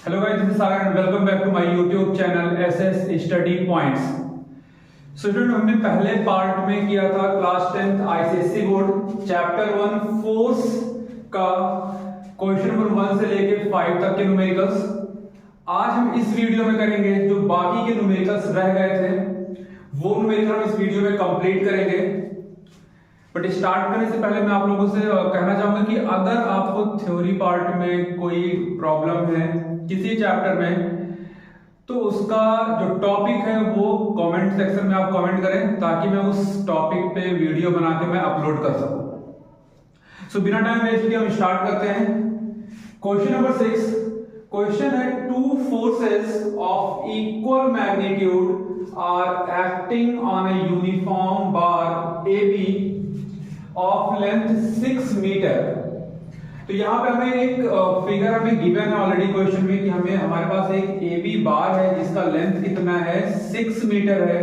Hello guys, this is Sagar and welcome back to my YouTube channel SS study points. Student, हमने पहले part में किया था class 10th ICSC board chapter 1 force का question number 1 से लेके 5 तक के न्यूमेरिकल्स। आज हम इस वीडियो में करेंगे जो बाकी के न्यूमेरिकल्स रह गए थे वो न्यूमेरिकल हम इस वीडियो में कंप्लीट करेंगे। बट स्टार्ट करने से पहले मैं आप लोगों से कहना चाहूंगा कि अगर आपको थ्योरी पार्ट में कोई प्रॉब्लम है किसी चैप्टर में तो उसका जो टॉपिक है वो कमेंट सेक्शन में आप कमेंट करें ताकि मैं उस टॉपिक पे वीडियो बना के मैं अपलोड कर सकूं। सो बिना टाइम वेस्ट किए हम स्टार्ट करते हैं। क्वेश्चन नंबर 6 क्वेश्चन है two forces of equal magnitude are acting on a uniform bar AB of length 6 metre. तो यहाँ पे हमें एक फिगर हमें गिवन है ऑलरेडी क्वेश्चन में कि हमें हमारे पास एक AB बार है जिसका लेंथ कितना है 6 मीटर है।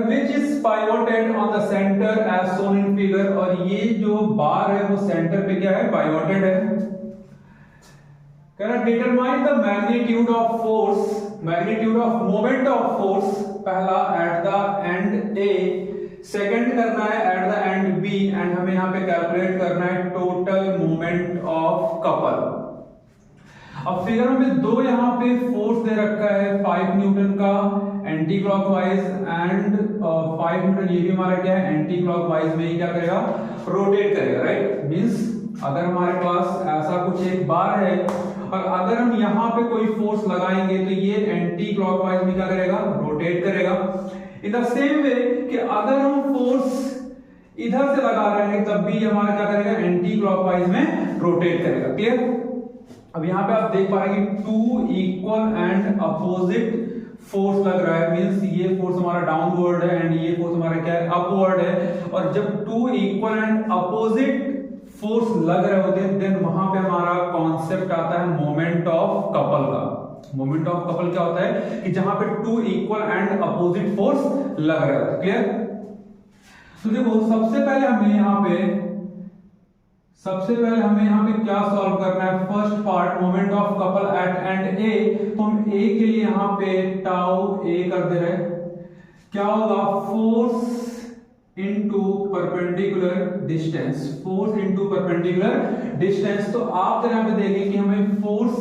Which is pivoted on the centre as shown in figure, और ये जो बार है वो सेंटर पे क्या है, पाइवोटेड है। Determine the magnitude of force, magnitude of moment of force, पहला at the end A, second करना है at the end B, and हमें यहाँ पे कैलकुलेट करना है टोटल मोमेंट ऑफ कपल। अब फिगर में दो यहाँ पे फोर्स दे रखा है 5 न्यूटन का एंटी क्लॉकवाइज एंड 5 न्यूटन ये भी हमारा क्या है एंटी क्लॉकवाइज में ही क्या करेगा, रोटेट करेगा, राइट। मींस अगर हमारे पास ऐसा कुछ एक बार है और अगर हम यहाँ पे कोई फोर्स लगाएंगे तो ये एंटी क्लॉकवाइज में क्या करेगा, रोटेट करेगा। इन द सेम वे कि अगर हम फोर्स इधर से लगा रहे हैं तब भी हमारा क्या करेगा, एंटी क्लॉकवाइज में रोटेट करेगा। क्लियर। अब यहाँ पे आप देख पा रहे हैं कि two equal and opposite force लग रहा है। मींस ये फोर्स हमारा डाउनवर्ड है एंड ये फोर्स हमारा क्या है, अपवर्ड है। और जब two equal and opposite force लग रहे होते हैं देन वहां पे हमारा कॉन्सेप्ट आता है मोमेंट ऑफ कपल का। मोमेंट ऑफ कपल क्या होता है कि जहां पे two equal and opposite force लग रहे होते हैं। क्लियर। तो देखो सबसे पहले हमें यहाँ पे क्या सॉल्व करना है, first part moment of couple at end A। तो हम A के लिए यहाँ पे टाउ A कर दे रहे, क्या होगा, force into perpendicular distance, force into perpendicular distance. तो आप जरा पे देखें कि हमें फोर्स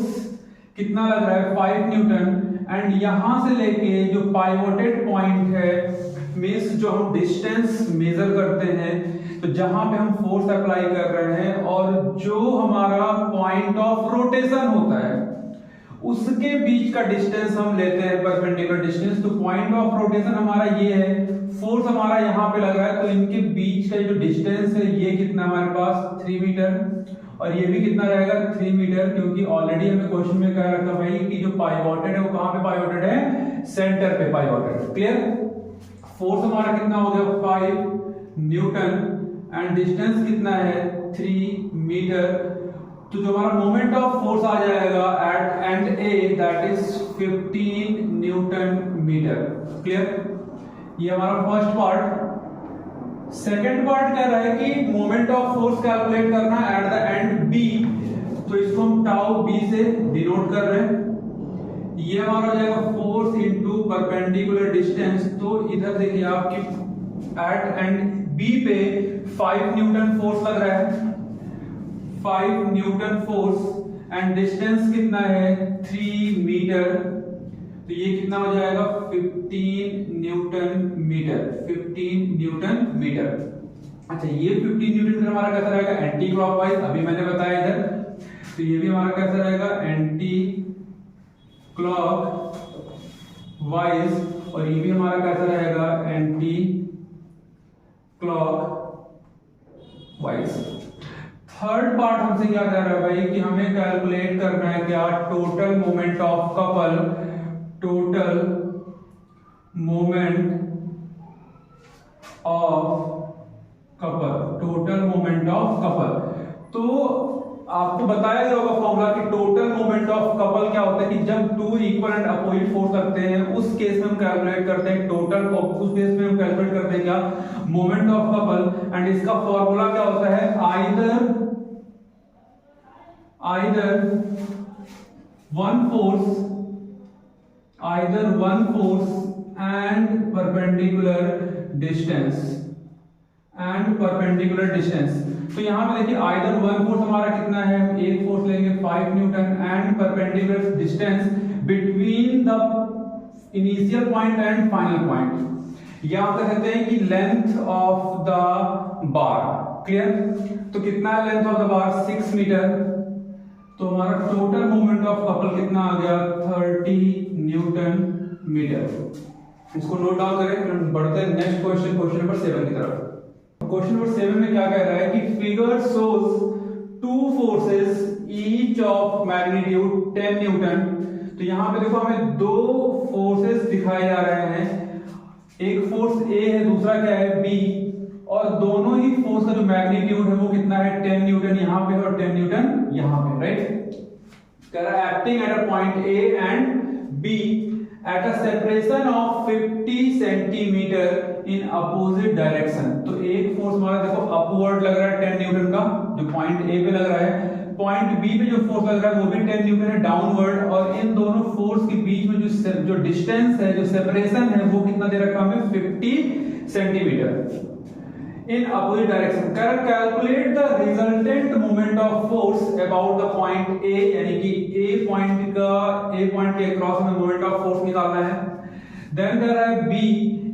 कितना लग रहा है 5 न्यूटन एंड यहां से लेके जो पाइवोटेड पॉइंट है मींस जो हम डिस्टेंस मेजर करते हैं तो जहां पे हम फोर्स अप्लाई कर रहे हैं और जो हमारा पॉइंट ऑफ रोटेशन होता है उसके बीच का डिस्टेंस हम लेते हैं परपेंडिकुलर डिस्टेंस। तो पॉइंट ऑफ रोटेशन हमारा ये है, फोर्स हमारा यहाँ पे लग रहा है तो इनके बीच का जो डिस्टेंस है ये कितना हमारे पास 3 मीटर और ये भी कितना रहेगा 3 मीटर, क्योंकि ऑलरेडी हमें क्वेश्चन में कह रखा भाई कि जो पाइवोटेड है वो कहां पे पाइवोटेड है, सेंटर पे पाइवोटेड। क्लियर। फोर्स हमारा कितना हो गया 5 न्यूटन एंड डिस्टेंस कितना है 3 मीटर। तो जो हमारा मोमेंट ऑफ फोर्स आ जाएगा at end A that is 15 newton metre. Clear. ये हमारा फर्स्ट पार्ट। सेकेंड पार्ट कह रहा है कि मोमेंट ऑफ फोर्स कैलकुलेट करना है एट द एंड B। तो इसको हम टाउ B से डिनोट कर रहे हैं। ये हमारा हो जाएगा फोर्स इनटू परपेंडिकुलर डिस्टेंस। तो इधर देखिए आपकी एट एंड B पे 5 न्यूटन फोर्स लग रहा है, 5 न्यूटन फोर्स एंड डिस्टेंस कितना है 3 मीटर। तो ये कितना हो जाएगा 15 न्यूटन मीटर, 15 न्यूटन मीटर। अच्छा, ये 15 न्यूटन मीटर हमारा कैसा रहेगा, एंटी क्लॉकवाइज, अभी मैंने बताया इधर। तो ये भी हमारा कैसा रहेगा, एंटी क्लॉक वाइज, और ये भी हमारा कैसा रहेगा, anti clock wise. Third part हमसे क्या कह रहा है भाई कि हमें कैलकुलेट करना है क्या, total moment of couple, total moment of couple, total moment of couple. तो आपको बताया गया होगा फॉर्मूला कि टोटल मोमेंट ऑफ कपल क्या होता है कि जब two equal and opposite force लगते हैं उस केस में हम कैलकुलेट करते हैं टोटल, उस केस में हम कैलकुलेट करते हैं क्या, मोमेंट ऑफ कपल। एंड इसका फॉर्मूला क्या होता है, either one force, either one force and perpendicular distance, and perpendicular distance। तो यहाँ पे देखिए आइदर वन फोर्स हमारा कितना है, हम एक फोर्स लेंगे 5 newton, and perpendicular distance between the initial point and final point, या कह सकते हैं कि length of the bar. Clear? तो कितना है length of the bar? 6 metre. तो हमारा टोटल मोमेंट ऑफ कपल कितना आ गया? 30 न्यूटन मीटर। इसको नोट डाउन करें, फिर बढ़ते हैं नेक्स्ट क्वेश्चन, क्वेश्चन नंबर 7 की तरफ। क्वेश्चन नंबर 7 में क्या कह रहा है कि figure shows to forces each of magnitude 10 Newton. तो यहां पे देखो हमें दो फोर्सेस दिखाए जा रहे हैं, एक फोर्स A है, दूसरा क्या है B, और दोनों ही फोर्स का जो मैग्नीट्यूड है वो कितना है? 10 न्यूटन यहां पे और 10 न्यूटन यहां पे, राइट? कह रहा है acting at a point A and B at a separation of 50 centimetre in opposite direction। तो एक फोर्स हमारा देखो अपवर्ड लग रहा है 10 न्यूटन का, जो पॉइंट A पे लग रहा है, पॉइंट B पे जो फोर्स लग रहा है वो भी 10 न्यूटन है डाउनवर्ड, और इन दोनों फोर्स के बीच में जो डिस्टेंस है, जो सेपरेशन है, वो कितना दे रखा है हमें? 50 centimetre in opposite direction। Calculate the resultant moment of force about the point A, यानी कि A पॉइंट के अक्रॉस हमें मोमेंट ऑफ फोर्स निकालना है। देन कह रहा है B,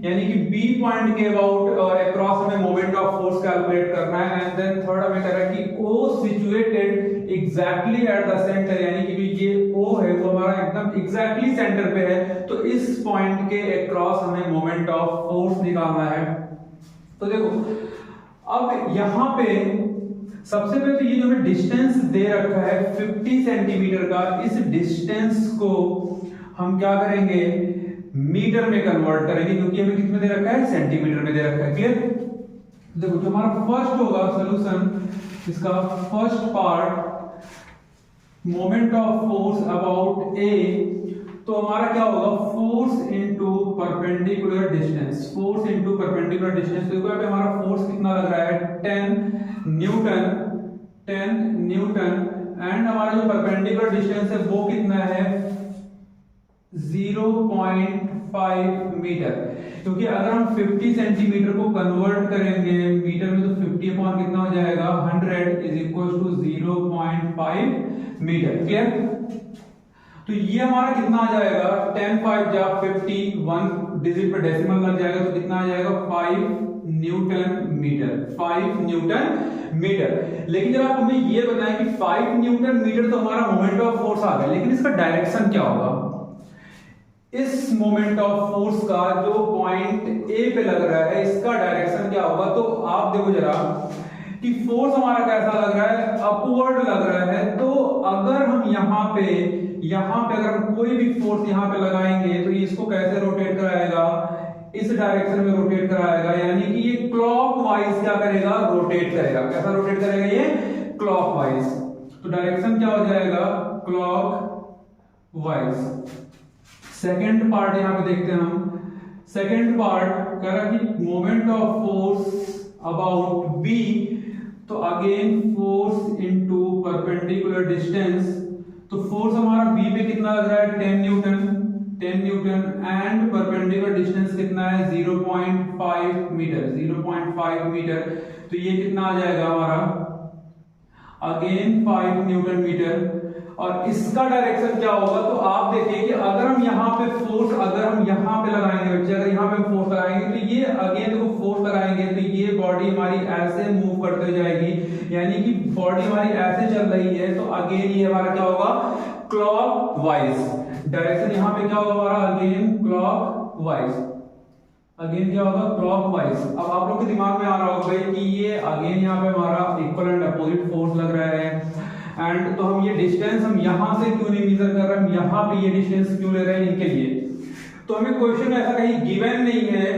यानी कि B पॉइंट के अबाउट अक्रॉस हमें मोमेंट ऑफ फोर्स कैलकुलेट करना है। एंड देन थर्ड हमें कह रहा है कि O situated exactly at the centre, यानी कि ये O है वो हमारा एकदम एग्जैक्टली सेंटर पे है, तो इस पॉइंट के अक्रॉस हमें मोमेंट ऑफ फोर्स निकालना है। तो देखो अब यहां पे सबसे पहले तो ये जो हमें डिस्टेंस दे रखा है 50 सेंटीमीटर का, इस डिस्टेंस को हम क्या करेंगे? मीटर में कन्वर्ट करेंगे, क्योंकि हमें कितने दे रखा है? सेंटीमीटर में दे रखा है। क्लियर? देखो जो हमारा फर्स्ट होगा सॉल्यूशन, इसका first part moment of force about A, तो हमारा क्या होगा? Force into perpendicular distance, force into perpendicular distance. देखो यहाँ पे हमारा फोर्स कितना लग रहा है? 10 न्यूटन, 10 न्यूटन, एंड हमारा जो परपेंडिकुलर डिस्टेंस है वो कितना है? 0.5 मीटर। क्योंकि अगर हम 50 सेंटीमीटर को कन्वर्ट करेंगे मीटर में, तो 50 अपॉन कितना हो जाएगा? 100 is equal to 0.5 metre. Clear? तो ये हमारा कितना आ जाएगा? 10 5 जा 50, 1 डिजिट पे डेसिमल लग जाएगा, तो कितना आ जाएगा? 5 न्यूटन मीटर, 5 न्यूटन मीटर। लेकिन जब आप हमें ये बताएं कि 5 न्यूटन मीटर तो हमारा मोमेंट ऑफ फोर्स आ गया, लेकिन इसका डायरेक्शन क्या होगा? इस मोमेंट ऑफ फोर्स का जो पॉइंट A पे लग रहा है, इसका डायरेक्शन क्या होगा? तो आप देखो जरा कि फोर्स हमारा कैसा लग रहा है? अपवर्ड लग रहा है। तो अगर हम यहाँ पे अगर हम कोई भी फोर्स यहाँ पे लगाएंगे तो ये इसको कैसे रोटेट कराएगा? इस डायरेक्शन में रोटेट कराएगा, यानी कि ये क्लॉकवाइज क्या करेगा? रोटेट करेगा। कैसा रोटेट करेगा? ये क्लॉकवाइज। तो डायरेक्शन क्या हो जाएगा? क्लॉकवाइज। सेकेंड पार्ट यहां पे देखते हैं हम। सेकेंड पार्ट कह रहा कि moment of force about B, तो again force into perpendicular distance. तो फोर्स हमारा B पे कितना लग रहा है? 10 Newton, 10 Newton, and perpendicular distance कितना है? 0.5 मीटर, 0.5 मीटर। तो ये कितना आ जाएगा हमारा? Again 5 newton metre. और इसका डायरेक्शन क्या होगा? तो आप देखिए कि अगर हम यहाँ पे फोर्स लगाएंगे बच्चे, अगर यहाँ पे फोर्स लगाएंगे तो ये अगेन देखो फोर्स लगाएंगे तो ये बॉडी हमारी ऐसे मूव करते जाएगी, यानी कि बॉडी हमारी ऐसे चल रही है, तो अगेन ये हमारा क्या होगा? क्लॉकवाइज। डायरेक्शन यहाँ पे क्या होगा हमारा? Again clockwise. अगेन क्या होगा? क्लॉकवाइज। अब आप लोग के दिमाग में आ रहा होगा कि ये अगेन यहाँ पे हमारा इक्वल एंड अपोजिट फोर्स लग रहा है, एंड तो हम ये डिस्टेंस हम यहां से क्यों नहीं मेजर कर रहे हैं, हम यहां पे ये डिस्टेंस क्यों ले रहे हैं इनके लिए? तो हमें क्वेश्चन ऐसा कहीं गिवन नहीं है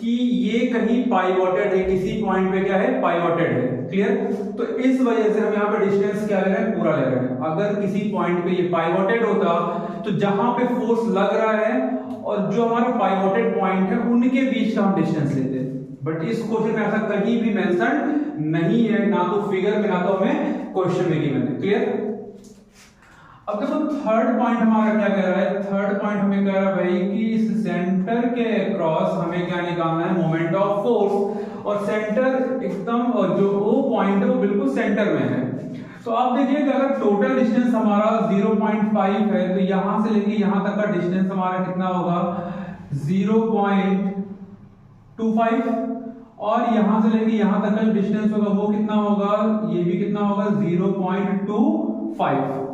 कि ये कहीं पाइवोटेड है, किसी पॉइंट पे क्या है? पाइवोटेड है। क्लियर? तो इस वजह से हम यहाँ पे डिस्टेंस क्या ले रहे हैं? पूरा ले रहे हैं। अगर किसी पॉइंट पे ये पाइवोटेड होता तो जहां पे फोर्स लग रहा है और जो हमारा पाइवोटेड पॉइंट है उनके बीच का हम डिस्टेंस लेते हैं, बट इस क्वेश्चन में ऐसा कहीं भी मेंशन नहीं है, ना तो फिगर में ना तो हमें क्वेश्चन में गिवन है। क्लियर? अब देखो थर्ड पॉइंट हमारा क्या कह रहा है, थर्ड पॉइंट हमें कह रहा है भाई कि इस सेंटर के क्रॉस हमें क्या निकालना है, मोमेंट ऑफ फोर्स, और सेंटर एकदम, और जो वो पॉइंट है वो बिल्कुल सेंटर में है। तो आप देखिए कि अगर टोटल डिस्टेंस हमारा 0.5 है तो यहां से लेके यहां तक का डिस्टेंस हमारा कितना होगा, 0.25, और यहां से लेके यहां तक का जो डिस्टेंस होगा वो कितना होगा, ये भी कितना होगा, 0.25।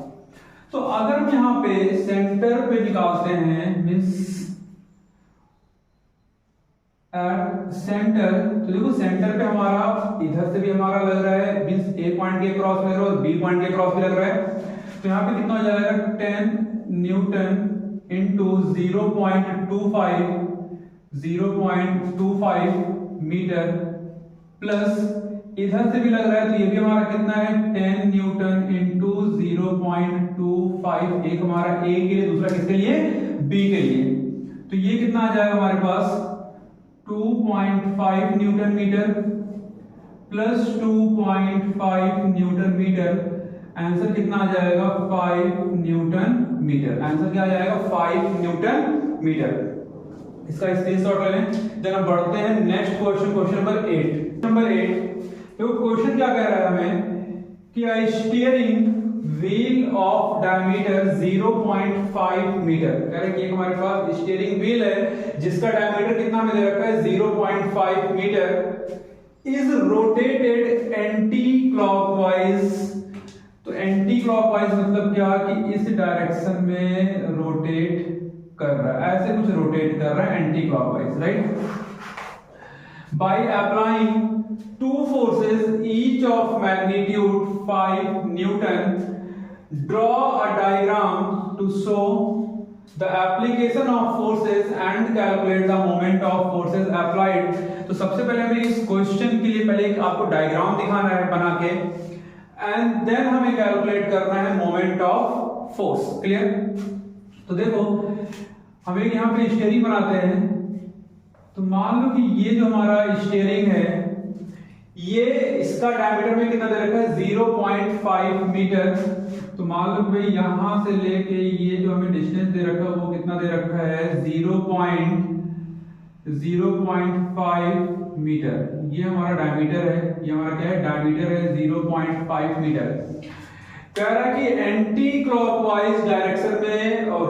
तो अगर हम यहां पे सेंटर पे निकालते हैं, मींस एट सेंटर, तो देखो सेंटर पे हमारा इधर से भी हमारा लग रहा है, मींस ए पॉइंट के क्रॉस लग रहा है और बी पॉइंट के क्रॉस भी लग रहा है। तो यहां पे कितना हो जाएगा, 10 न्यूटन इंटू 0.25 मीटर, प्लस इधर से भी लग रहा है तो ये भी हमारा कितना है, 10 न्यूटन इंटू 0.25, एक हमारा ए के लिए, दूसरा किसके लिए, बी के लिए। तो ये कितना आ जाएगा हमारे पास, 2.5 newton metre plus 2.5 newton metre, answer कितना आ जाएगा, 5 न्यूटन मीटर। आंसर क्या आ जाएगा, 5 न्यूटन मीटर। इसका स्क्रीनशॉट ले लें। देन हम बढ़ते हैं नेक्स्ट क्वेश्चन, क्वेश्चन नंबर 8। तो क्वेश्चन क्या कह रहा है हमें कि a steering wheel of diameter 0.5 metre, कह रहे हैं कि हमारे पास स्टीयरिंग व्हील है जिसका डायमीटर कितना में दे रखा है, 0.5 metre, is rotated anti clockwise. तो एंटी क्लॉकवाइज मतलब क्या, कि इस डायरेक्शन में रोटेट कर रहा है, ऐसे कुछ रोटेट कर रहा है anti clockwise, right. By applying two forces each of magnitude 5 newton, draw a diagram to show the application of forces and calculate the moment of forces applied. तो सबसे पहले हमें इस क्वेश्चन के लिए पहले आपको डायग्राम दिखाना है बना के, एंड देन हमें कैलकुलेट करना है मोमेंट ऑफ फोर्स। क्लियर। तो देखो हमें यहाँ पे स्टीयरिंग बनाते हैं, तो मान लो कि ये जो हमारा स्टीयरिंग है, ये इसका डायमीटर में कितना दे रखा है, 0.5 मीटर। तो मान लो भाई यहां से लेके ये जो हमें डिस्टेंस दे रखा है वो कितना दे रखा है, 0.5 मीटर। ये हमारा डायमीटर है, ये हमारा क्या है, डायमीटर है 0.5 मीटर। कह रहा है कि एंटी क्लॉकवाइज डायरेक्शन में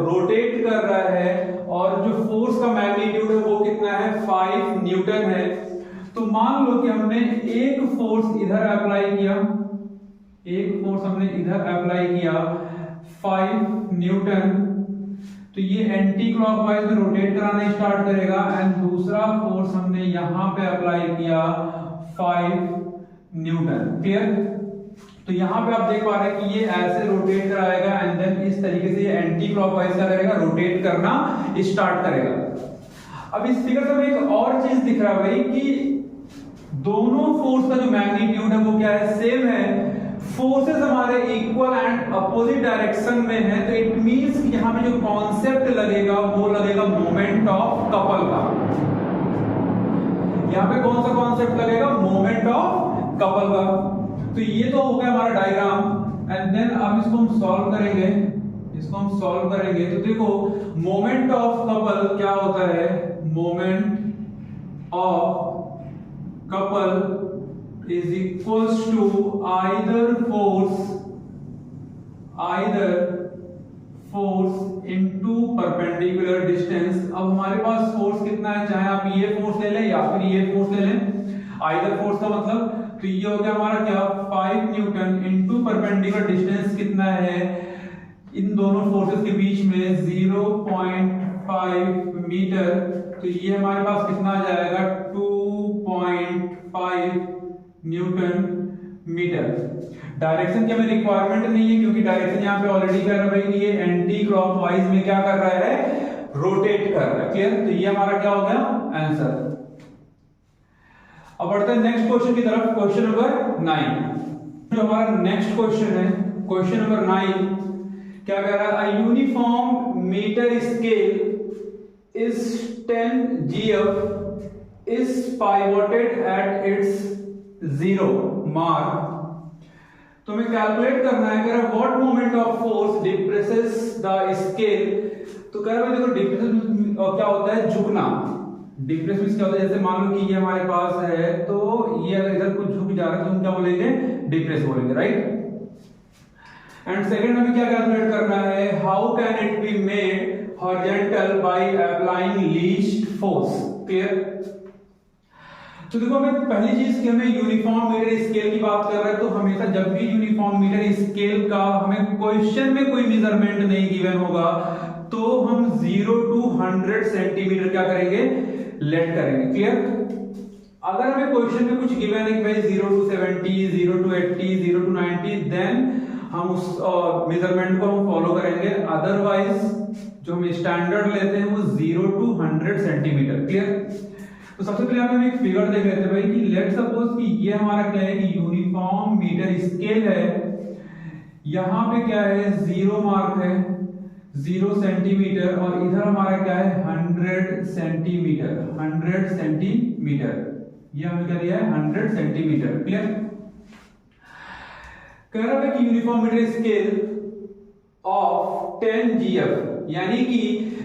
रोटेट कर रहा है, और जो फोर्स का मैग्नीट्यूड है वो कितना है, 5 न्यूटन है। तो मान लो कि हमने एक फोर्स इधर अप्लाई किया, एक फोर्स हमने इधर अप्लाई किया 5 न्यूटन, तो ये एंटी क्लॉकवाइज में रोटेट कराना स्टार्ट करेगा, एंड दूसरा फोर्स हमने यहां पे अप्लाई किया 5 न्यूटन। क्लियर। तो यहां पे आप देख पा रहे हैं कि ये ऐसे रोटेट कराएगा, एंड देन इस तरीके से ये एंटी क्लॉकवाइज क्या करेगा, रोटेट करना स्टार्ट करेगा। अब इस फिगर में एक और चीज दिख रहा है भाई कि दोनों फोर्स का जो मैग्नीट्यूड है वो क्या है, सेम है। फोर्सेस हमारे इक्वल एंड अपोजिट डायरेक्शन में है, तो इट मींस कि यहां पे जो कॉन्सेप्ट लगेगा वो लगेगा मोमेंट ऑफ कपल का। यहां पे कौन सा कॉन्सेप्ट लगेगा, मोमेंट ऑफ कपल का। तो ये तो हो गया हमारा डायग्राम, एंड देन अब इसको हम सॉल्व करेंगे। तो देखो मोमेंट ऑफ कपल क्या होता है, moment of couple is equals to either force into perpendicular distance. अब हमारे पास फोर्स कितना है, चाहे आप ये फोर्स ले लें या फिर ये फोर्स ले लें, आइदर फोर्स का मतलब, तो ये हो गया हमारा क्या, 5 न्यूटन इनटू परपेंडिकुलर डिस्टेंस कितना है इन दोनों फोर्सेस के बीच में, 0.5 मीटर। तो ये हमारे पास कितना आ जाएगा, 2.5 न्यूटन मीटर। डायरेक्शन की हमें रिक्वायरमेंट नहीं है, क्योंकि डायरेक्शन यहाँ पे ऑलरेडी कर रहा है कि ये एंटी क्लॉकवाइज में क्या कर रहा है, रोटेट कर रहा है। क्लियर। तो ये हमारा क्या हो गया, आंसर। अब बढ़ते हैं नेक्स्ट क्वेश्चन की तरफ, क्वेश्चन नंबर 9। जो हमारा नेक्स्ट क्वेश्चन है, क्वेश्चन नंबर 9 क्या कह रहा है, a uniform metre scale is 10 GF is pivoted at its 0 mark तो हमें कैलकुलेट करना है, कह रहा है what moment of force depresses the scale. तो कह रहा है देखो डिप्रेस क्या होता है, झुकना। डिप्रेस मींस क्या होता है, जैसे मान लो कि ये हमारे पास है तो ये अगर इधर कुछ झुक जा रहा है तो हम क्या बोलेंगे, डिप्रेस बोलेंगे, राइट। एंड सेकंड हमें क्या कैलकुलेट करना है, how can it be made horizontal by applying least force. Clear. तो देखो हमें पहली चीज कि हमें यूनिफॉर्म मीटर स्केल की बात कर रहे हैं, तो हमेशा जब भी यूनिफॉर्म मीटर स्केल का हमें क्वेश्चन में कोई मेजरमेंट नहीं गिवन होगा तो हम 0 to 100 सेंटीमीटर क्या करेंगे, लेट करेंगे। क्लियर। अगर हमें क्वेश्चन में कुछ गिवन है कि भाई 0 to 70, 0 to 80, 0 to 90, देन हम उस मेजरमेंट को हम फॉलो करेंगे। अदरवाइज जो हम स्टैंडर्ड लेते हैं वो 0 to 100 सेंटीमीटर। क्लियर। तो सबसे पहले हम एक फिगर देख लेते हैं भाई कि लेट सपोज कि ये हमारा क्या है कि यूनिफॉर्म मीटर स्केल है, यहां पे क्या है 0 मार्क है, 0 सेंटीमीटर, और इधर हमारा क्या है 100 सेंटीमीटर, 100 सेंटीमीटर। ये हमें क्या दिया है 100 सेंटीमीटर। क्लियर। कह रहा है कि uniform metre scale of 10 GF, यानी कि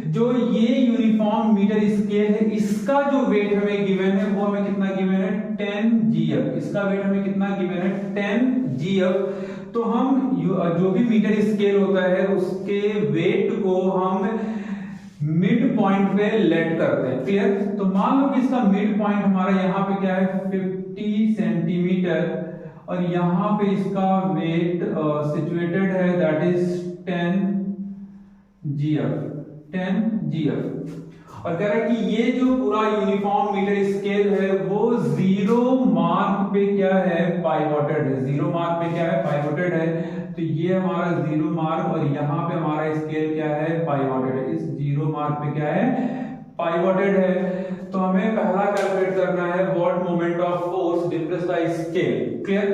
जो ये यूनिफॉर्म मीटर स्केल है इसका जो वेट हमें गिवन है वो हमें कितना गिवन है 10 GF। इसका वेट हमें कितना गिवन है 10 GF। तो हम जो भी मीटर स्केल होता है उसके वेट को हम मिड पॉइंट पे लेट करते हैं। क्लियर। तो मान लो कि इसका मिड पॉइंट हमारा यहाँ पे क्या है 50 सेंटीमीटर, और यहाँ पे इसका वेट सिचुएटेड है दैट इज 10 GF, 10 GF। और कह रहा है कि ये जो पूरा यूनिफॉर्म मीटर स्केल है वो 0 मार्क पे क्या है, पाइवोटेड है। 0 मार्क पे क्या है, पाइवोटेड है। तो ये हमारा 0 मार्क, और यहाँ पे हमारा स्केल क्या है, पाइवोटेड है। इस 0 मार्क पे क्या है, पाइवोटेड है। तो हमें पहला कैलकुलेट करना है what moment of force depress the scale. Clear.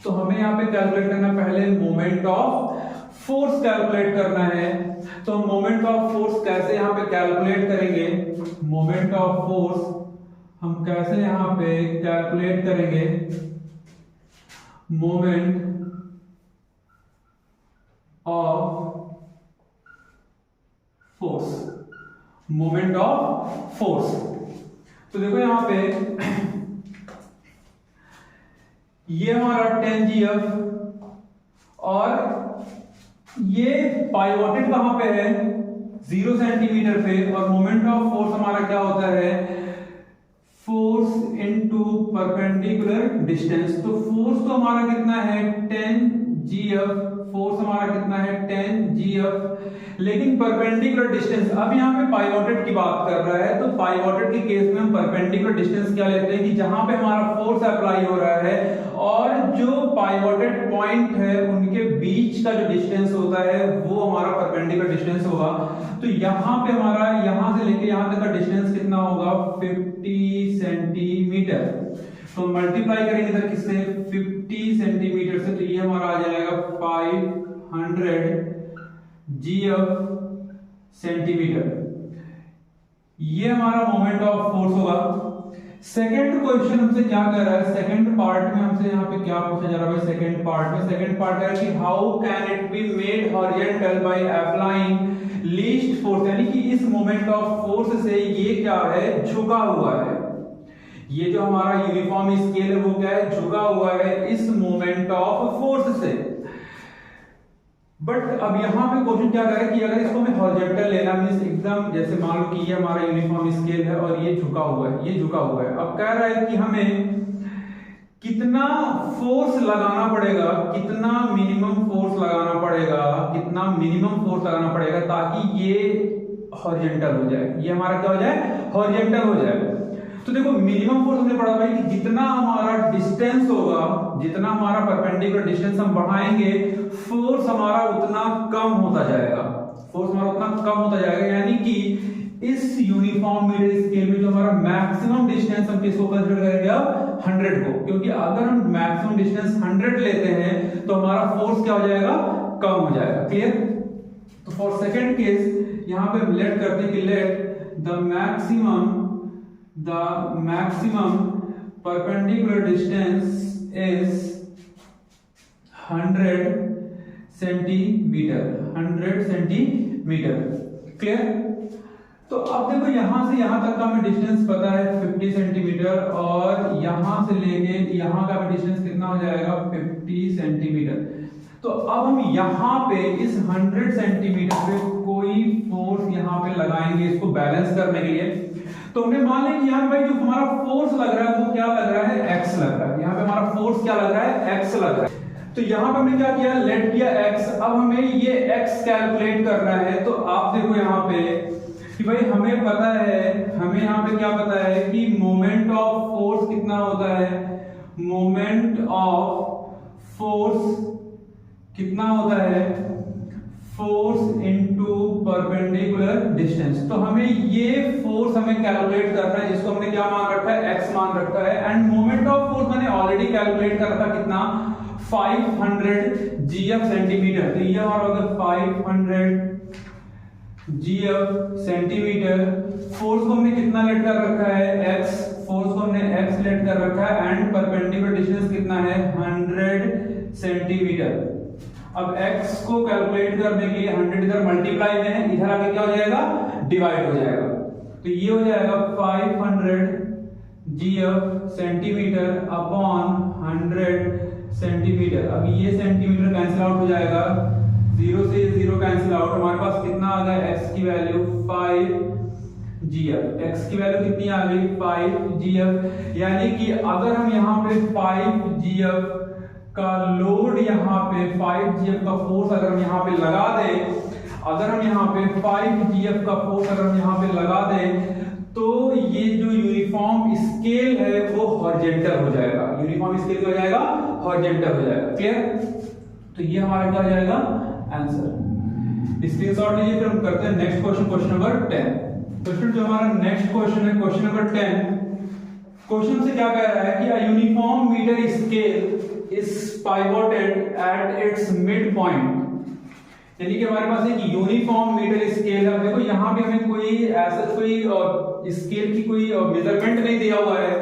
तो हमें यहाँ पे कैलकुलेट करना है पहले मोमेंट ऑफ फोर्स कैलकुलेट करना है। तो मोमेंट ऑफ फोर्स कैसे यहां पे कैलकुलेट करेंगे, मोमेंट ऑफ फोर्स हम कैसे यहां पे कैलकुलेट करेंगे, moment of force, moment of force. तो देखो यहां पे ये हमारा 10 GF, और ये पाइवोटेड कहां पे है 0 सेंटीमीटर पे, और मोमेंट ऑफ फोर्स हमारा क्या होता है, फोर्स इनटू परपेंडिकुलर डिस्टेंस। तो फोर्स तो हमारा कितना है 10 GF, फोर्स हमारा कितना है 10 GF, लेकिन परपेंडिकुलर डिस्टेंस, अब यहाँ पे पाइवोटेड की बात कर रहा है, तो पाइवोटेड के केस में हम परपेंडिकुलर डिस्टेंस क्या लेते हैं कि जहां पे हमारा फोर्स अप्लाई हो रहा है और जो पाइवोटेड पॉइंट है उनके बीच का जो डिस्टेंस होता है वो हमारा परपेंडिकुलर डिस्टेंस होगा। तो यहां पे हमारा यहां से लेके यहां तक का डिस्टेंस कितना होगा 50 सेंटीमीटर। तो मल्टीप्लाई करेंगे इधर किससे 50 सेंटीमीटर से, तो ये हमारा आ जाएगा 500 GF सेंटीमीटर। ये हमारा मोमेंट ऑफ फोर्स होगा। सेकंड क्वेश्चन हमसे क्या कह रहा है, सेकंड पार्ट में हमसे यहाँ पे क्या पूछा जा रहा है, सेकंड पार्ट में, सेकंड पार्ट कह रहा है कि how can it be made horizontal by applying least force, यानी कि इस मोमेंट ऑफ फोर्स से ये क्या है, झुका हुआ है। ये जो हमारा यूनिफॉर्म स्केल है वो क्या है, झुका हुआ है इस मोमेंट ऑफ फोर्स से। बट अब यहां पे क्वेश्चन क्या कर रहा है कि अगर इसको हमें हॉरिजॉन्टल लेना मींस एकदम, जैसे मान लो कि ये हमारा यूनिफॉर्म स्केल है और ये झुका हुआ है, ये झुका हुआ है। अब कह रहा है कि हमें कितना फोर्स लगाना पड़ेगा, कितना मिनिमम फोर्स लगाना पड़ेगा, कितना मिनिमम फोर्स लगाना पड़ेगा ताकि ये हॉरिजॉन्टल हो जाए, ये हमारा क्या हो जाए, हॉरिजॉन्टल हो जाए। तो देखो मिनिमम फोर्स हमने पढ़ा भाई कि जितना हमारा डिस्टेंस होगा, जितना हमारा परपेंडिकुलर डिस्टेंस हम बढ़ाएंगे फोर्स हमारा उतना कम होता जाएगा, फोर्स हमारा उतना कम होता जाएगा। यानी कि इस यूनिफॉर्म मीटर स्केल में जो हमारा मैक्सिमम डिस्टेंस हम किसको कंसीडर करेंगे, अब 100 को, क्योंकि अगर हम मैक्सिमम डिस्टेंस 100 लेते हैं तो हमारा फोर्स क्या हो जाएगा, कम हो जाएगा। क्लियर। तो फॉर सेकंड केस यहां पे लेट करते हैं कि let the maximum perpendicular distance is 100 centimetre. Clear? तो अब देखो यहां से यहां तक का हमें डिस्टेंस पता है 50 सेंटीमीटर, और यहां से लेके यहां का भी डिस्टेंस कितना हो जाएगा 50 सेंटीमीटर। तो अब हम यहां पे इस 100 सेंटीमीटर पे कोई फोर्स यहां पे लगाएंगे इसको बैलेंस करने के लिए। तो हमने मान लिया कि यहां पे जो हमारा फोर्स लग रहा है वो क्या लग रहा है, x लग रहा है। यहां पे हमारा फोर्स क्या लग रहा है, x लग रहा है। तो यहां पे हमने क्या किया, लेट किया x। अब हमें ये x कैलकुलेट करना है। तो आप देखो यहां पे कि भाई हमें पता है, हमें यहां पे क्या पता है कि मोमेंट ऑफ फोर्स कितना होता है, मोमेंट ऑफ फोर्स कितना होता है, फोर्स इनटू परपेंडिकुलर डिस्टेंस। तो हमें ये फोर्स हमें कैलकुलेट करना है, जिसको हमने क्या मान रखा है, x मान रखा है। एंड मोमेंट ऑफ फोर्स मैंने ऑलरेडी कैलकुलेट कर रखा, कितना 500 gf सेंटीमीटर। तो ये हमारा हो गया 500 gf सेंटीमीटर। फोर्स को हमने कितना लेट कर रखा है, x। फोर्स को हमने x लेट कर रखा है एंड परपेंडिकुलर डिस्टेंस कितना है, 100 सेंटीमीटर। अब x को कैलकुलेट करने के लिए 100 इधर मल्टीप्लाई में है, इधर आगे क्या हो जाएगा, डिवाइड हो जाएगा। तो ये हो जाएगा 500 gf सेंटीमीटर अपॉन 100 सेंटीमीटर। अब ये सेंटीमीटर कैंसिल आउट हो जाएगा, 0 से 0 कैंसिल आउट। हमारे पास कितना आ गया, x की वैल्यू 5 gf। x की वैल्यू कितनी आ गई, 5 gf। यानी कि अगर हम यहाँ पे 5 gf का लोड, यहाँ पे 5 gf का फोर्स अगर हम यहाँ पे लगा दें, अगर हम यहाँ पे 5 gf का फोर्स अगर हम यहाँ पे लगा दें, तो ये जो यूनिफॉर्म स्केल है वो हॉरिजॉन्टल हो जाएगा। यूनिफॉर्म स्केल क्या हो जाएगा, हॉरिजॉन्टल हो जाएगा। क्लियर? तो ये हमारा क्या हो जाएगा, आंसर। स्क्रीनशॉट लीजिए, फिर हम करते हैं next question, question number 10। Question जो हमारा नेक्स्ट क्वेश्चन है, क्वेश्चन नंबर 10। क्वेश्चन से क्या कह रहा है कि a uniform metre scale is pivoted at its mid point. यानी कि हमारे पास एक यूनिफॉर्म मीटर स्केल है। देखो यहां पे हमें कोई ऐसा कोई स्केल की कोई मेजरमेंट नहीं दिया हुआ है,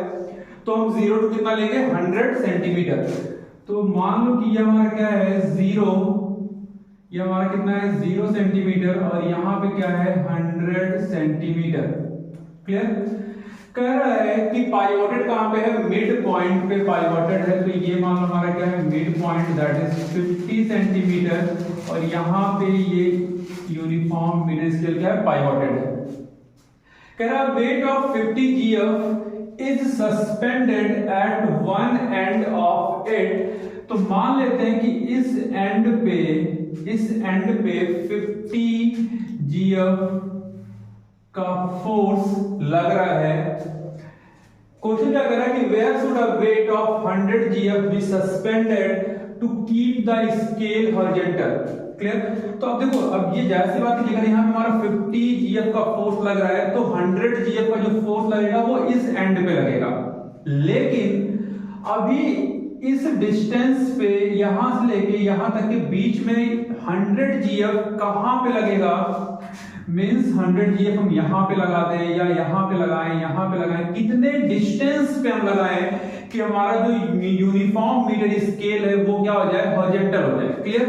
तो हम 0 टू कितना लेंगे, 100 सेंटीमीटर। तो मान लो कि ये हमारा क्या है, 0, ये हमारा कितना है 0 सेंटीमीटर, और यहाँ पे क्या है 100 सेंटीमीटर। क्लियर? कह रहा है कि पाइवोटेड कहां पे है, मिड पॉइंट पे पाइवोटेड है। तो ये मान लो हमारा क्या है, mid point that is 50 centimetre, और यहाँ पे ये यूनिफॉर्म मीटर स्केल क्या है, पाइवोटेड है। कह रहा है weight of 50 gf is suspended at one end of it. तो मान लेते हैं कि इस एंड पे 50 gf का फोर्स लग रहा है। क्वेश्चन क्या कर रहा है कि where should a weight of 100 gf be suspended to keep the scale horizontal. Clear? तो अब देखो, अब ये जैसी बात है कि अगर यहाँ पे हमारा 50 gf का फोर्स लग रहा है, तो 100 gf का जो फोर्स लगेगा वो इस एंड पे लगेगा। लेकिन अभी इस डिस्टेंस पे यहां से लेके यहां तक के बीच में 100 gf कहां पे लगेगा, मींस 100 gf हम यहां पे लगा दें या यहां पे लगाएं, यहां पे लगाएं, कितने डिस्टेंस पे हम लगाएं कि हमारा जो यूनिफॉर्म मीटर स्केल है वो क्या हो जाए, हॉरिजॉन्टल हो जाए। क्लियर?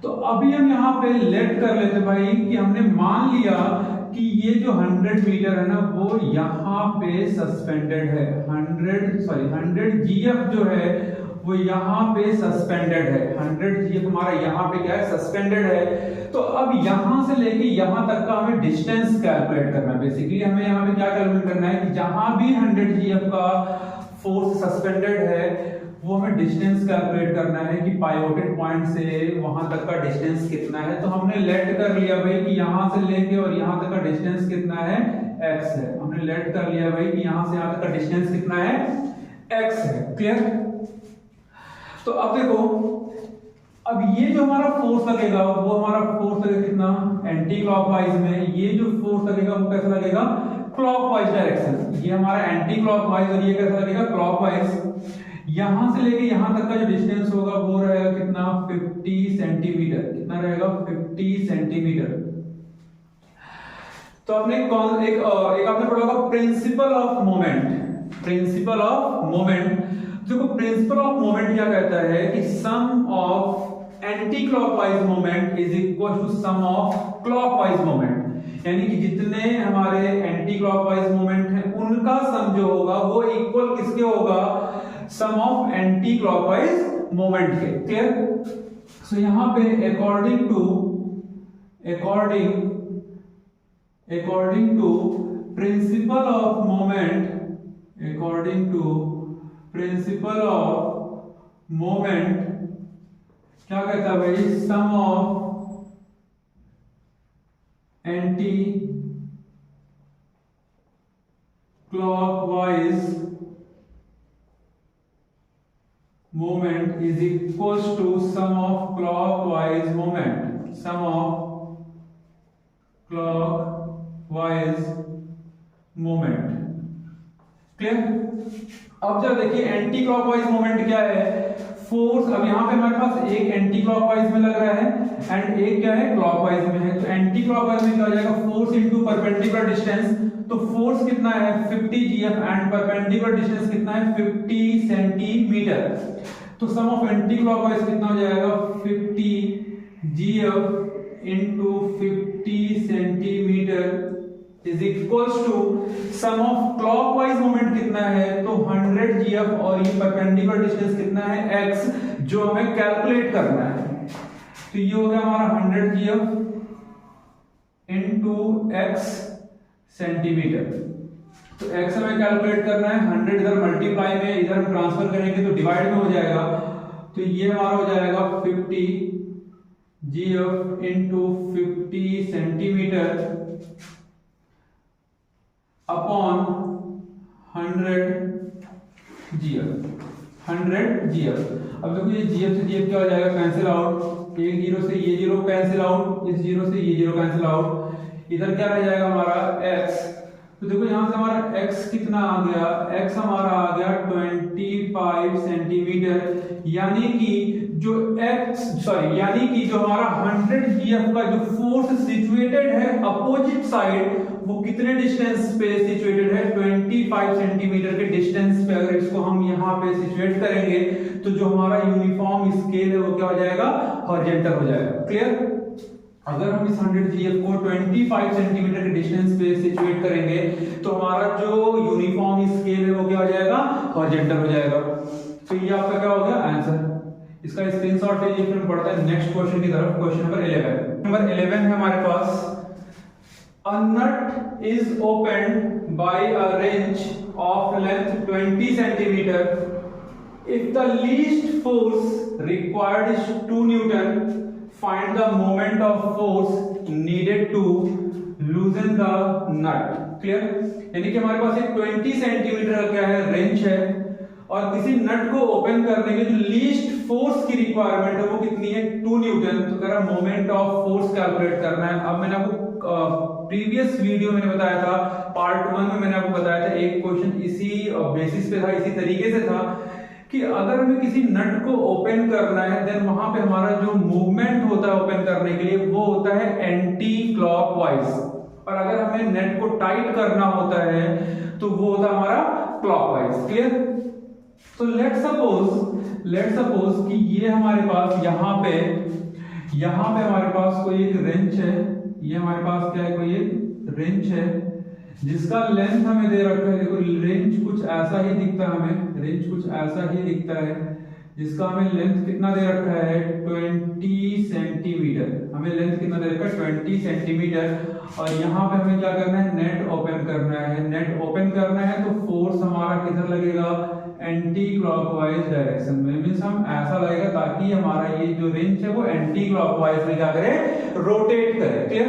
तो अभी हम यहां पे लेट कर लेते भाई कि हमने मान लिया कि ये जो 100 मीटर है ना वो यहां पे सस्पेंडेड है। 100 gf जो है वो यहां पे सस्पेंडेड है। 100 gf हमारा यहां पे क्या है, सस्पेंडेड है। तो अब यहां से लेके यहां तक का हमें डिस्टेंस कैलकुलेट करना है। बेसिकली हमें यहां पे क्या कैलकुलेट करना है कि जहां भी 100 gf का फोर्स सस्पेंडेड है वो हमें डिस्टेंस कैलकुलेट करना है कि पाइवोटेड पॉइंट से वहां तक का डिस्टेंस कितना है। तो हमने लेट कर लिया भाई कि यहां से लेके और यहां तक का डिस्टेंस कितना है, x है। हमने लेट कर लिया भाई कि यहां से यहां तक का डिस्टेंस कितना है, x है। क्लियर? तो अब देखो, अब ये जो हमारा फोर्स लगेगा वो हमारा फोर्स लगेगा कितना, एंटी क्लॉकवाइज में। ये जो फोर्स लगेगा वो कैसा लगेगा, क्लॉकवाइज डायरेक्शन। ये हमारा एंटी क्लॉकवाइज और ये कैसा लगेगा, क्लॉकवाइज। यहां से लेके यहां तक का जो डिस्टेंस होगा वो रहेगा कितना, 50 सेंटीमीटर। कितना रहेगा, 50 सेंटीमीटर। तो आपने एक आपने पढ़ा होगा principle of moment. Principle of moment देखो प्रिंसिपल ऑफ मोमेंट क्या कहता है कि sum of anti clockwise moment is equal to sum of clockwise moment, यानी कि जितने हमारे एंटी क्लॉकवाइज मोमेंट हैं उनका सम जो होगा वो इक्वल किसके होगा, sum of anti clockwise moment के। क्लियर? सो यहां पे according to principle of moment, according to principle of moment क्या कहता है भाई, sum of anti clockwise moment is equal to sum of clockwise moment, sum of clockwise moment. Clear? अब जब देखिए एंटी क्लॉकवाइज मोमेंट क्या है, फोर्स, अब यहां पे हमारे पास एक एंटी क्लॉकवाइज में लग रहा है एंड एक क्या है, क्लॉकवाइज में है। तो एंटी क्लॉकवाइज में क्या हो जाएगा, फोर्स इनटू परपेंडिकुलर डिस्टेंस। तो फोर्स कितना है 50 GF एंड परपेंडिकुलर डिस्टेंस कितना है 50 सेंटीमीटर। तो सम ऑफ एंटी क्लॉकवाइज कितना हो जाएगा 50 GF into 50 centimetre is equals to sum of clockwise moment कितना है, तो 100 GF और ये परपेंडिकुलर डिस्टेंस कितना है x, जो हमें कैलकुलेट करना है। तो ये हो गया हमारा 100 GF इनटू x सेंटीमीटर। तो x हमें कैलकुलेट करना है, 100 इधर मल्टीप्लाई में, इधर हम ट्रांसफर करेंगे तो डिवाइड में हो जाएगा। तो ये हमारा हो जाएगा 50 GF into 50 centimetre upon 100 GF, 100 GF। अब देखो ये GF से GF क्या हो जाएगा, कैंसिल आउट, एक जीरो से ये जीरो कैंसिल आउट, इस जीरो से ये जीरो कैंसिल आउट, इधर क्या रह जाएगा हमारा x। तो देखो यहां से हमारा x कितना आ गया, x हमारा आ गया 25 सेंटीमीटर, यानी कि जो हमारा 100 GF का जो फोर्स सिचुएटेड है अपोजिट साइड, वो कितने डिस्टेंस पे सिचुएटेड है, 25 सेंटीमीटर के डिस्टेंस पे। अगर इसको हम यहाँ पे सिचुएट करेंगे तो जो हमारा यूनिफॉर्म स्केल है वो क्या हो जाएगा, हॉरिजॉन्टल हो जाएगा। क्लियर? अगर हम इस 100 GF को 25 सेंटीमीटर के डिस्टेंस पे सिचुएट करेंगे तो हमारा जो यूनिफॉर्म स्केल है वो क्या हो जाएगा, हॉरिजॉन्टल हो जाएगा। तो ये आपका क्या हो गया आंसर। इसका स्क्रीनशॉट लीजिए, फिर हम बढ़ते हैं नेक्स्ट क्वेश्चन की तरफ। Question number 11। नंबर 11 है हमारे पास, a nut is opened by a wrench of length 20 centimeter. If the least force required is 2 Newton, find the moment of force needed to loosen the nut. Clear? यानी कि हमारे पास एक 20 centimetre का क्या है, wrench है, और किसी नट को ओपन करने के जो लीस्ट फोर्स की रिक्वायरमेंट है वो कितनी है, 2 न्यूटन। तो कह रहा मोमेंट ऑफ फोर्स कैलकुलेट करना है। अब मैंने आपको प्रीवियस वीडियो मैंने बताया था, पार्ट 1 में मैंने आपको बताया था, एक क्वेश्चन इसी बेसिस पे था, इसी तरीके से था कि अगर हमें किसी नट को ओपन करना है देन वहां पे हमारा जो मूवमेंट होता है ओपन करने के लिए वो होता है एंटी क्लॉकवाइज, और अगर हमें नेट को टाइट करना होता है तो वो होता है हमारा क्लॉकवाइज। क्लियर? तो लेट सपोज कि ये हमारे पास यहाँ पे हमारे पास कोई एक रेंच है, ये हमारे पास क्या है, कोई एक रेंच है जिसका लेंथ हमें दे रखा है। देखो रेंच कुछ ऐसा ही दिखता है, हमें रेंच कुछ ऐसा ही दिखता है, जिसका हमें लेंथ कितना दे रखा है 20 सेंटीमीटर। हमें लेंथ कितना दे रखा है 20 सेंटीमीटर, और यहाँ पे हमें क्या करना है, नेट ओपन करना है। नेट ओपन करना है तो फोर्स हमारा किधर लगेगा, एंटी क्लॉकवाइज डायरेक्शन में। मींस हम ऐसा लगेगा ताकि हमारा ये जो रेंच है वो एंटी क्लॉकवाइज में क्या करे, रोटेट करे। क्लियर?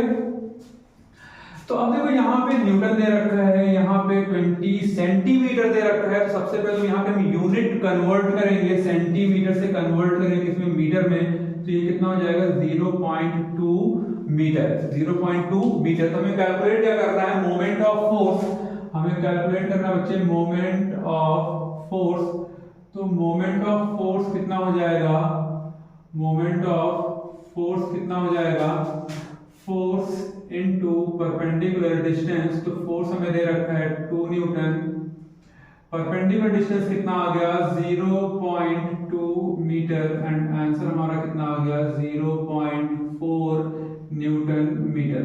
तो अब देखो यहाँ पे न्यूटन दे रखा है, यहाँ पे 20 सेंटीमीटर दे रखा है। तो सबसे पहले यहाँ पे हम यूनिट कन्वर्ट करेंगे, सेंटीमीटर से कन्वर्ट करेंगे इसमें मीटर में। तो ये कितना हो जाएगा 0.2 मीटर, 0.2 मीटर। तो हमें कैलकुलेट क्या करना है, मोमेंट ऑफ फोर्स। हमें कैलकुलेट करना बच्चे मोमेंट ऑफ फोर्स। तो मोमेंट ऑफ फोर्स कितना हो जाएगा, मोमेंट ऑफ फोर्स कितना हो जाएगा, फोर्स इनटू परपेंडिकुलर डिस्टेंस। तो फोर्स हमें दे रखा है 2 न्यूटन, परपेंडिकुलर डिस्टेंस कितना आ गया 0.2 मीटर एंड आंसर हमारा कितना आ गया 0.4 न्यूटन मीटर।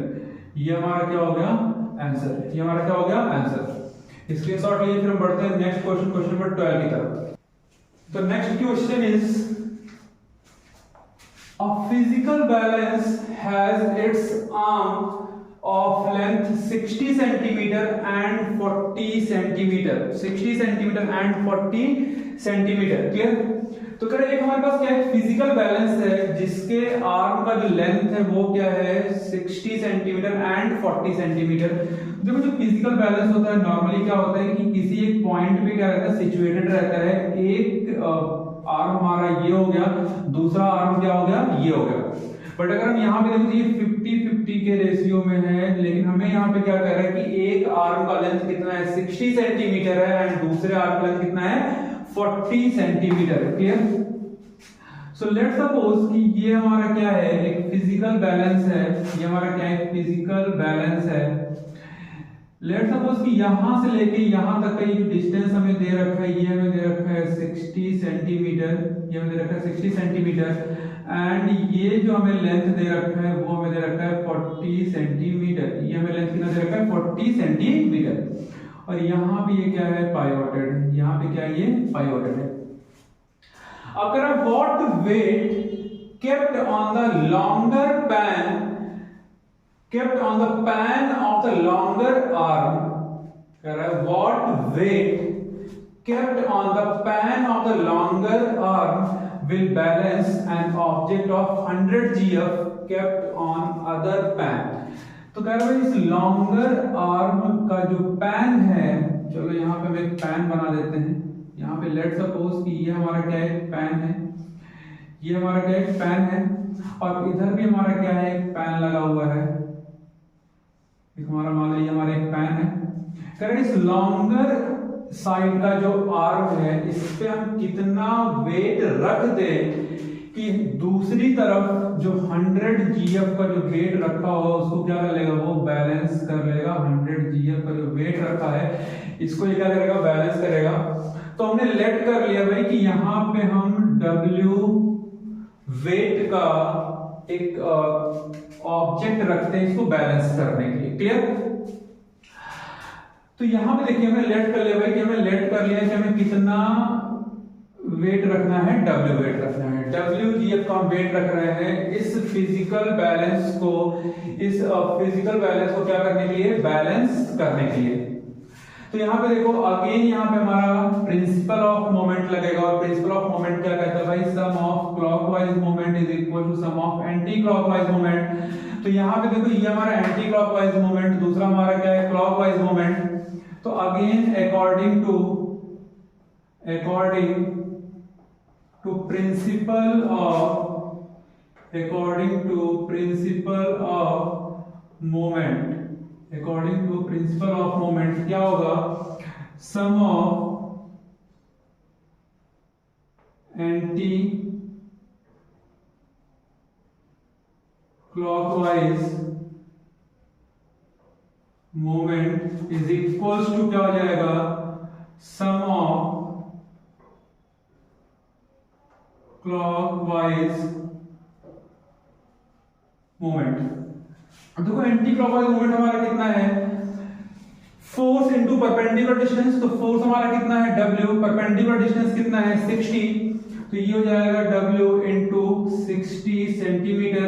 ये हमारा क्या हो गया आंसर, ये हमारा क्या हो गया आंसर। स्क्रीनशॉट लिए फिर हम बढ़ते हैं नेक्स्ट क्वेश्चन, क्वेश्चन नंबर 12 की तरफ। तो next question is a physical balance has its arm of length 60 centimeter and 40 centimeter, 60 centimeter and 40 centimeter, clear. तो कह रहे एक हमारे पास क्या है फिजिकल बैलेंस है जिसके आर्म का जो लेंथ है वो क्या है 60 सेंटीमीटर एंड 40 सेंटीमीटर। देखो जो फिजिकल बैलेंस होता है नॉर्मली क्या होता है कि किसी एक पॉइंट पे क्या रहता है सिचुएटेड रहता है, एक आर्म हमारा ये हो गया, दूसरा आर्म क्या हो गया ये हो गया। बट अगर हम यहाँ पे देखो ये 50-50 के रेशियो में है, लेकिन हमें यहाँ पे क्या कह रहा है कि एक आर्म का लेंथ कितना है 60 सेंटीमीटर है एंड दूसरे आर्म का लेंथ कितना है 40 सेंटीमीटर है, क्लियर। सो लेट्स सपोज कि ये हमारा क्या है एक फिजिकल बैलेंस है, ये हमारा क्या है फिजिकल बैलेंस है। लेट्स सपोज कि यहां से लेके यहां तक का ये जो डिस्टेंस हमें दे रखा है ये हमें दे रखा है 60 सेंटीमीटर, ये हमें दे रखा है 60 सेंटीमीटर एंड ये जो हमें लेंथ दे रखा है वो हमें दे रखा है 40 सेंटीमीटर, ये हमें लेंथ कितना दे रखा है 40 सेंटीमीटर और यहाँ भी ये क्या है पाइवोटेड, यहाँ पे क्या है ये पाइवोटेड है। अगर what weight kept on the longer pan kept on the pan of the longer arm, what weight kept on the pan of the longer arm will balance an object of 100 gf kept on other pan। तो कह रहा है इस longer arm का जो pan है, चलो यहाँ पे हम एक पैन बना देते हैं, यहाँ पे लेट सपोज कि ये हमारा क्या है पैन है, ये हमारा क्या है पैन है और इधर भी हमारा क्या है एक पैन लगा हुआ है, एक हमारा मान लीजिए हमारा एक पैन है। करें इस लॉन्गर साइड का जो आर्म है इस पे हम कितना वेट रख दें कि दूसरी तरफ जो 100 जीएफ का जो वेट रखा होगा उसको क्या कर लेगा वो बैलेंस कर लेगा। 100 जीएफ का जो वेट रखा है इसको ये क्या करेगा बैलेंस करेगा। तो हमने लेट कर लिया भाई कि यहाँ पे हम W वेट का एक ऑब्जेक्ट रखते हैं इसको बैलेंस करने के लिए, क्लियर। तो यहां पे देखिए हमने लेट कर लिया भाई कि हमें लेट कर लिया कि हमें कितना वेट रखना है W वेट रखना है, W जीएफ का हम वेट रख रहे हैं इस फिजिकल बैलेंस को, इस फिजिकल बैलेंस को क्या करने के लिए बैलेंस करने के लिए। तो यहाँ पे देखो अगेन यहाँ पे हमारा प्रिंसिपल ऑफ मोमेंट लगेगा और प्रिंसिपल ऑफ मोमेंट क्या कहता है भाई sum of clockwise moment is equal to sum of anti clockwise moment. तो यहाँ पे देखो ये हमारा एंटी क्लॉकवाइज मोमेंट, दूसरा हमारा क्या है क्लॉकवाइज मोमेंट। तो again according to principle of moment, according to principle of moment क्या होगा sum of anti clockwise moment is equals to क्या हो जाएगा सम ऑफ क्लॉकवाइज मोमेंट। देखो एंटी क्लॉकवाइज मोमेंट हमारा कितना है फोर्स इनटू परपेंडिकुलर डिस्टेंस। तो फोर्स हमारा कितना है W, परपेंडिकुलर डिस्टेंस कितना है 60, तो ये हो जाएगा W into 60 centimetre.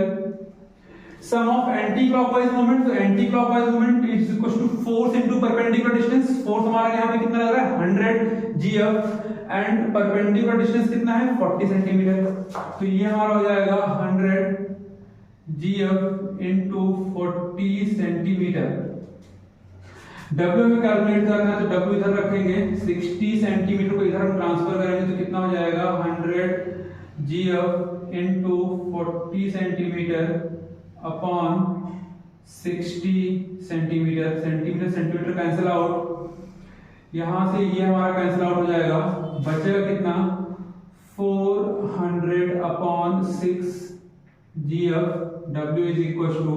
Sum of anti clockwise moment, तो anti clockwise moment is equal to force into perpendicular distance. Force हमारा यहाँ पे कितना लग रहा है 100 GF एंड परपेंडिकुलर डिस्टेंस कितना है 40 सेंटीमीटर। तो ये हमारा हो जाएगा 100 GF इंटू 40 सेंटीमीटर। W में कैलकुलेट करना है तो W इधर रखेंगे, 60 सेंटीमीटर को इधर हम ट्रांसफर करेंगे तो कितना हो जाएगा 100 GF into 40 centimetre upon 60 centimetre. Centimetre centimetre cancel out, यहां से ये हमारा कैंसिल आउट हो जाएगा, बचेगा कितना 400 upon 6 GF W is equal to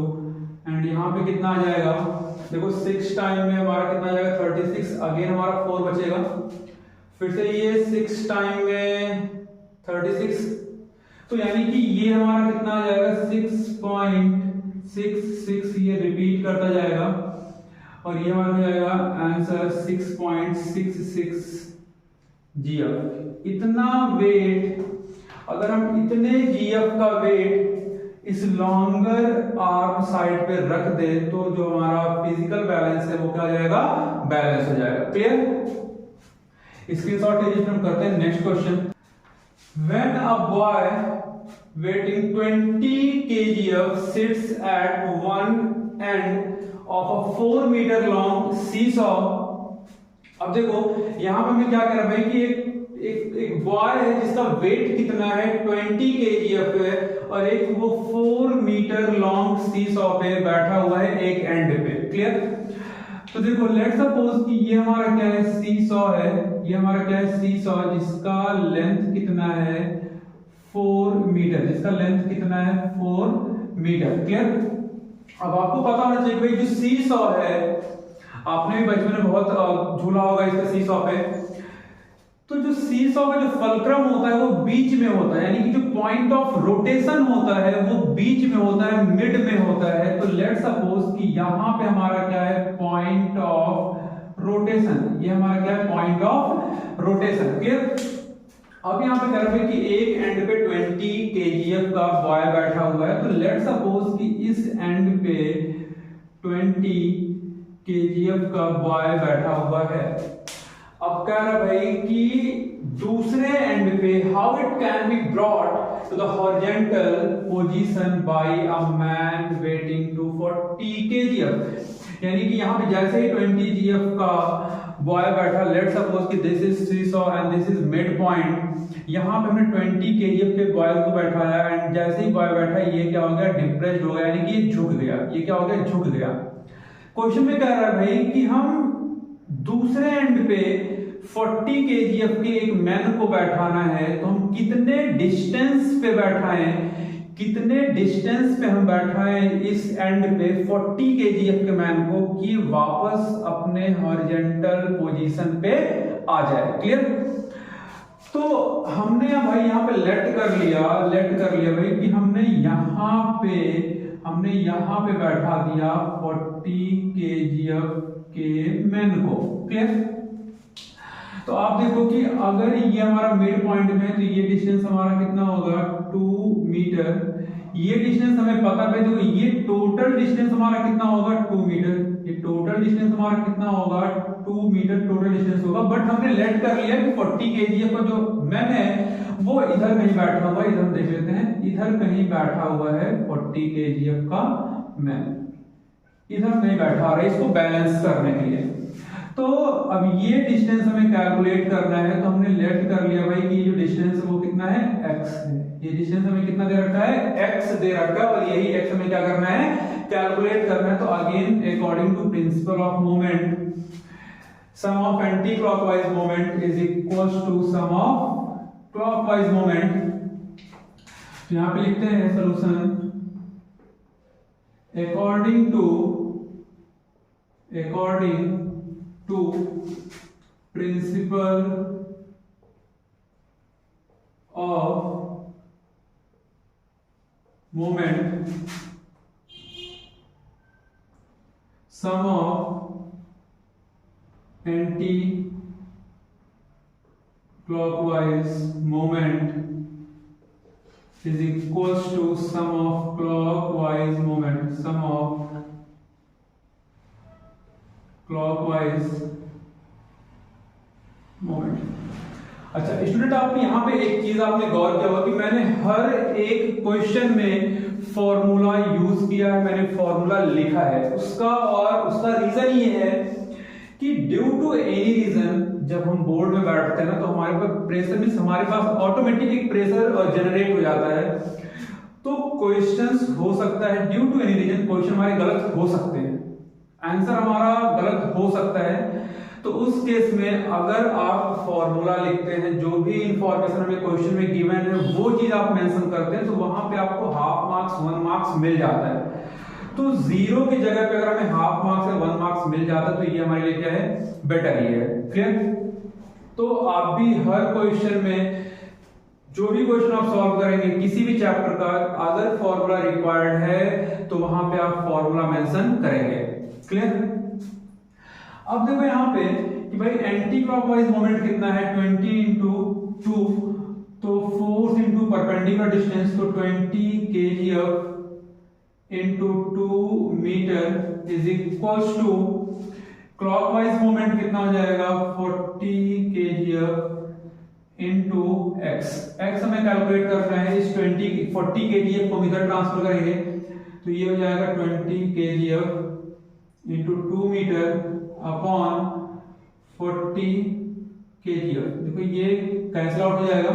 and यहाँ पे कितना आ जाएगा देखो 6 टाइम में हमारा कितना आ जाएगा 36, अगेन हमारा 4 बचेगा फिर से ये 6 टाइम में 36, तो यानी कि ये हमारा कितना आ जाएगा 6.66, ये रिपीट करता जाएगा और ये हमारा हो जाएगा आंसर 6.66 जीएफ। इतना वेट, अगर हम इतने जीएफ का वेट इस लॉन्गर आर्म साइड पे रख दे तो जो हमारा फिजिकल बैलेंस है वो क्या हो जाएगा, बैलेंस हो जाएगा। क्लियर? स्क्रीनशॉट हम करते हैं next question. When a boy weighing 20 kg sits at one end of a 4 meter long seesaw, अब देखो यहां पे हमें क्या कर रहा है कि एक बॉय है जिसका वेट कितना है 20 kg है और एक वो 4 मीटर लॉन्ग सीसॉ पे बैठा हुआ है एक एंड पे। क्लियर? तो देखो लेट्स सपोज कि ये हमारा क्या है, सीसॉ है, ये हमारा क्या है, सीसॉ, जिसका लेंथ कितना है 4 मीटर, जिसका लेंथ कितना है 4 मीटर। क्लियर? अब आपको पता होना चाहिए भाई जो सीसॉ है, आपने भी बचपन में बहुत झूला होगा इसका सीसॉ पे, तो जो सीसॉ का जो फल्क्रम होता है वो बीच में होता है, यानी कि जो पॉइंट ऑफ रोटेशन होता है वो बीच में होता है, मिड में होता है। तो लेट्स सपोज कि यहां पे हमारा क्या है, पॉइंट ऑफ रोटेशन, ये हमारा क्या है, पॉइंट ऑफ रोटेशन। क्लियर? अब यहां पे कह रहे हैं कि एक एंड पे 20 kgf का बॉय बैठा हुआ है, तो लेट्स सपोज कि इस एंड पे 20 kgf का बॉय बैठा हुआ है। अब कह रहा भाई कि दूसरे एंड पे how it can be brought to the horizontal position by a man weighing 240 kgf, यानी कि यहां पे जैसे ही 20 gf का बॉय बैठा, लेट्स सपोज कि this is seesaw and this is mid point, यहां पे हमने 20 kgf के बॉय को बैठाया एंड जैसे ही बॉय बैठा ये क्या हो गया, डिप्रेस्ड हो गया, यानी कि ये झुक गया। ये क्या हो गया, झुक गया। क्वेश्चन में कह रहा है भाई कि हम दूसरे एंड पे 40 kgf के एक मैन को बैठाना है, तो हम कितने डिस्टेंस पे बैठाएं, कितने डिस्टेंस पे हम बैठाएं इस एंड पे 40 kgf के मैन को कि वापस अपने हॉरिजॉन्टल पोजीशन पे आ जाए। क्लियर? तो हमने भाई यहाँ पे लेट कर लिया भाई कि हमने यहाँ पे बैठा दिया 40 kgf के मैन को। क्लियर? तो आप देखो कि अगर ये हमारा मिड पॉइंट में, तो ये डिस्टेंस हमारा कितना होगा 2 मीटर। ये डिस्टेंस हमें पता है, देखो ये टोटल डिस्टेंस हमारा कितना होगा 2 मीटर, ये टोटल डिस्टेंस हमारा कितना होगा 2 मीटर टोटल डिस्टेंस होगा। बट हमने लेट कर लिया कि 40 kgf का जो मैन है वो इधर कहीं बैठा हुआ है, इधर देख लेते हैं, इधर कहीं बैठा हुआ है 40 kgf का मैन, इधर कहीं बैठा रहा है इसको बैलेंस करने के लिए। तो अब ये डिस्टेंस हमें कैलकुलेट करना है, तो हमने लेट कर लिया भाई कि जो डिस्टेंस है वो कितना है, x है। ये डिस्टेंस हमें कितना दे रखा है, x दे रखा है, और यही x हमें क्या करना है, कैलकुलेट करना है। तो again according to principle of moment, sum of anti clockwise moment is equals to sum of clockwise moment. यहां पे लिखते हैं solution according to principle of moment, sum of anti clockwise moment is equals to sum of clockwise moment, sum of clockwise moment। अच्छा student, आपने यहाँ पे एक चीज आपने गौर किया होगा कि मैंने हर एक क्वेश्चन में फॉर्मूला यूज किया है, मैंने फॉर्मूला लिखा है। उसका रीजन ये है कि ड्यू टू एनी रीजन जब हम बोर्ड में बैठते हैं ना, तो हमारे पास प्रेशर मींस हमारे पास ऑटोमेटिक एक प्रेशर जनरेट हो जाता है। तो क्वेश्चंस हो सकता है due to any reason question हमारे गलत हो सकते हैं, आंसर हमारा गलत हो सकता है। तो उस केस में अगर आप फॉर्मूला लिखते हैं, जो भी इंफॉर्मेशन हमें क्वेश्चन में गिवन है वो चीज आप मेंशन करते हैं, तो वहां पे आपको हाफ मार्क्स 1 मार्क्स मिल जाता है। तो 0 की जगह पे अगर हमें हाफ मार्क्स या 1 मार्क्स मिल जाता है तो ये हमारे लिए क्या है, बेटर ही है। क्लियर? तो आप भी हर क्वेश्चन में जो भी क्वेश्चन आप सॉल्व करेंगे किसी भी चैप्टर का, अगर फॉर्मूला रिक्वायर्ड है तो वहां पे आप फॉर्मूला मेंशन करेंगे। क्लियर? अब देखो यहाँ पे कि भाई एंटी क्लॉकवाइज मोमेंट कितना है, 20 इंटू 2, तो फोर्स इंटू परपेंडिकुलर डिस्टेंस, तो 20 kgf into 2 metre is equals to clockwise moment कितना हो जाएगा, 40 kgf इंटू एक्स। एक्स हमें कैलकुलेट करना है, इस 40 kgf को इधर ट्रांसफर करेंगे तो ये हो जाएगा 20 kgf into 2 metre upon 40 kgf। देखो ये कैंसिल आउट हो जाएगा,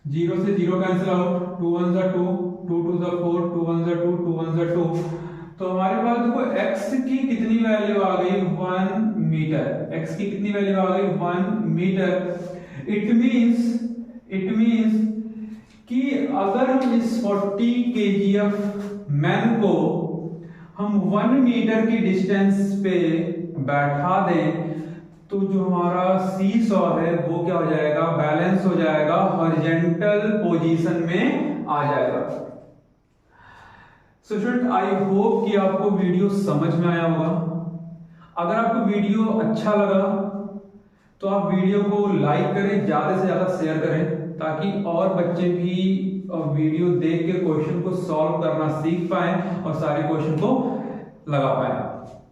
0 से 0 कैंसिल आउट, 2 1 जा 2, 2 2 जा 4, 2 1 जा 2, 2 1 जा 2। तो हमारे पास देखो x की कितनी वैल्यू आ गई, 1 मीटर। x की कितनी वैल्यू आ गई, 1 मीटर। इट मीन्स कि अगर हम इस 40 kgf मैन को हम 1 मीटर की डिस्टेंस पे बैठा दें तो जो हमारा सी सॉ है वो क्या हो जाएगा, बैलेंस हो जाएगा, हॉरिजॉन्टल पोजीशन में आ जाएगा। सो स्टूडेंट, आई होप कि आपको वीडियो समझ में आया होगा। अगर आपको वीडियो अच्छा लगा तो आप वीडियो को लाइक करें, ज्यादा से ज्यादा शेयर करें, ताकि और बच्चे भी वीडियो देख के क्वेश्चन को सॉल्व करना सीख पाएं और सारे क्वेश्चन को लगा पाएं।